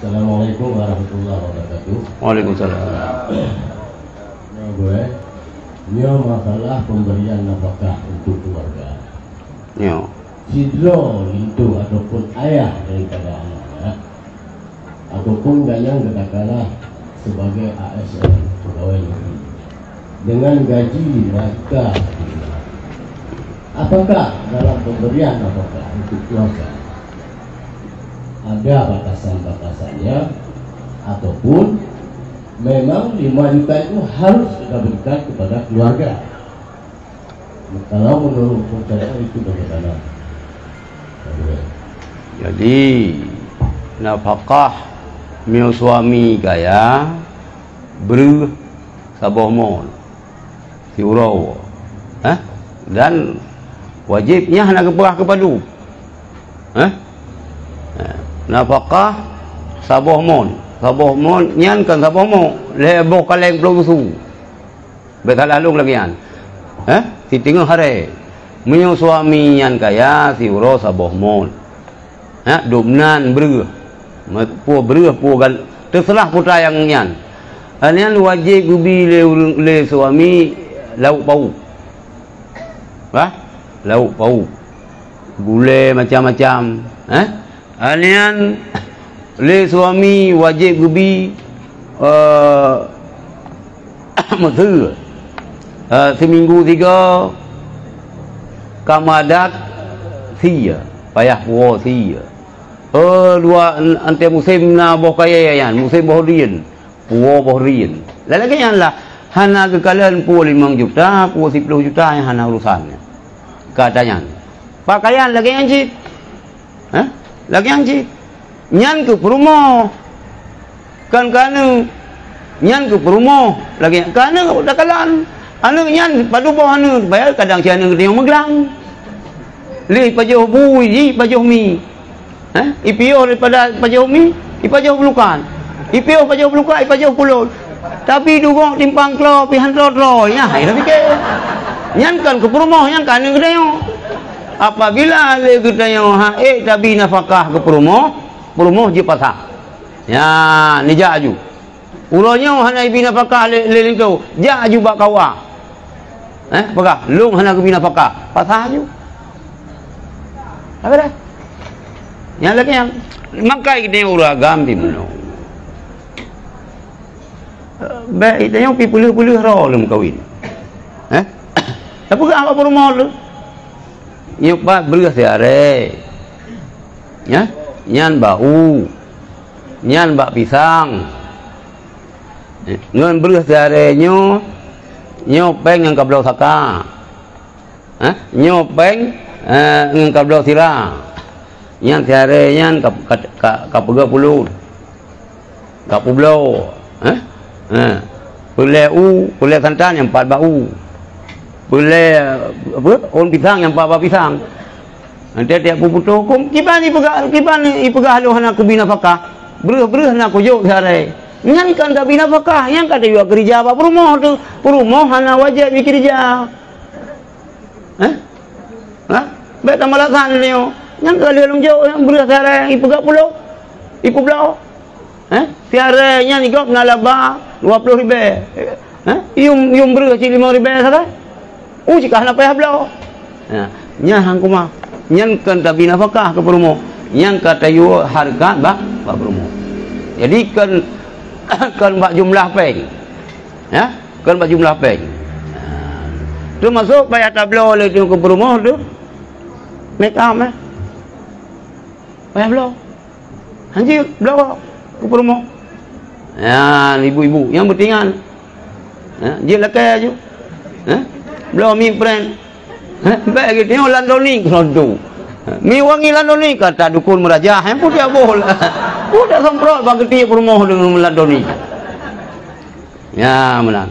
Assalamualaikum warahmatullahi wabarakatuh. Waalaikumsalam. Nah, gue ini masalah pemberian nafkah untuk keluarga. Yo. Sidro itu ataupun ayah daripada anaknya, ataupun yang katakanlah sebagai ASN pegawai negeri dengan gaji mereka, apakah dalam pemberian nafkah untuk keluarga ada batasan-batasannya, ataupun memang 5 juta itu harus kita berikan kepada keluarga? Kalau menurut saya itu bagaimana? Jadi nafkah mio suami gaya ber saboh mon si urau, dan wajibnya nak keperah kepadu, nafkah saboh mon nyan kan saboh mon leboh kaleng belum su betal alung lagi an, si tinggal hari mio suami nyan kaya si urau saboh mon, domnan ber pu ber pu gan terserah putra yang nyan, anian wajib gubi le suami lauk bau, lauk bau gule macam-macam, anian le suami wajib gubi mesir seminggu 3 kamadat sia payah puo sia dua ante musim na boh kaya yan musim boh rien puo boh rien lagi yan lah hana kekalian puo 5 juta puo 10 juta yang hana urusannya katanya pakaian lagi yang cik lagi yang cik nyan ke perumoh kan kanu nyan ke perumoh lagi kanu udah kalan anu nyan padu bawah anu bayar kadang si anu dia meglang li pajoh bui pajoh mi IPO daripada pajoh mi ipajoh belukan IPO pajoh belukan ipajoh pulut tapi dugong timpang klo pihan tro ya tapi ke nyan kan ke perumoh nyan kan anu gede apabila le gede tapi nafkah ke perumoh je pasah ya ni jaju ulonyo hana ibina pakah leleng kau jaju bak kawa pakah lung hana ibina pakah pasah ju apa dah yang lagi yang makai kita uragam di mana baik dia yang pipulih ro lem kawin tapi apa perumoh lu nyoba beras are ya nyan bau nyan bak pisang ngan beras darenya nyopeng yang kablau saka nyopeng yang kablau sirah nyan tiare nyan kapega pulut kapublau pule santan yang 4 bau pule apa on pisang yang 4 pisang nanti tiap puputo kum kiban ipegah halu hana kebina pakah beruh nak kujuk tiare nyan kan tak bina pakah yang kata juga kerja apa perumoh hana wajib kerja baik tambah lasan leo nyan kali long jauh yang beras tiare ipegak pulau ipublau tiare nyan igop nalaba 20,000 ium beras 5,000 salah jika hana payah blau nyan hangkuma nyan kan tak bina pakah ke perumoh nyan kata juga harga bak perumoh jadi kan bak jumlah peng kan bak jumlah peng tu masuk payah tablo oleh tu ke perumoh tu make up payah blo hanji blo ke perumoh ibu-ibu yang bertingan dia lekai aja blo mi friend baik gitu landoni kerondu mi wangi landoni kata dukun merajah yang pun dia boleh udah semprot bagi dia perumoh dengan landoni ya menang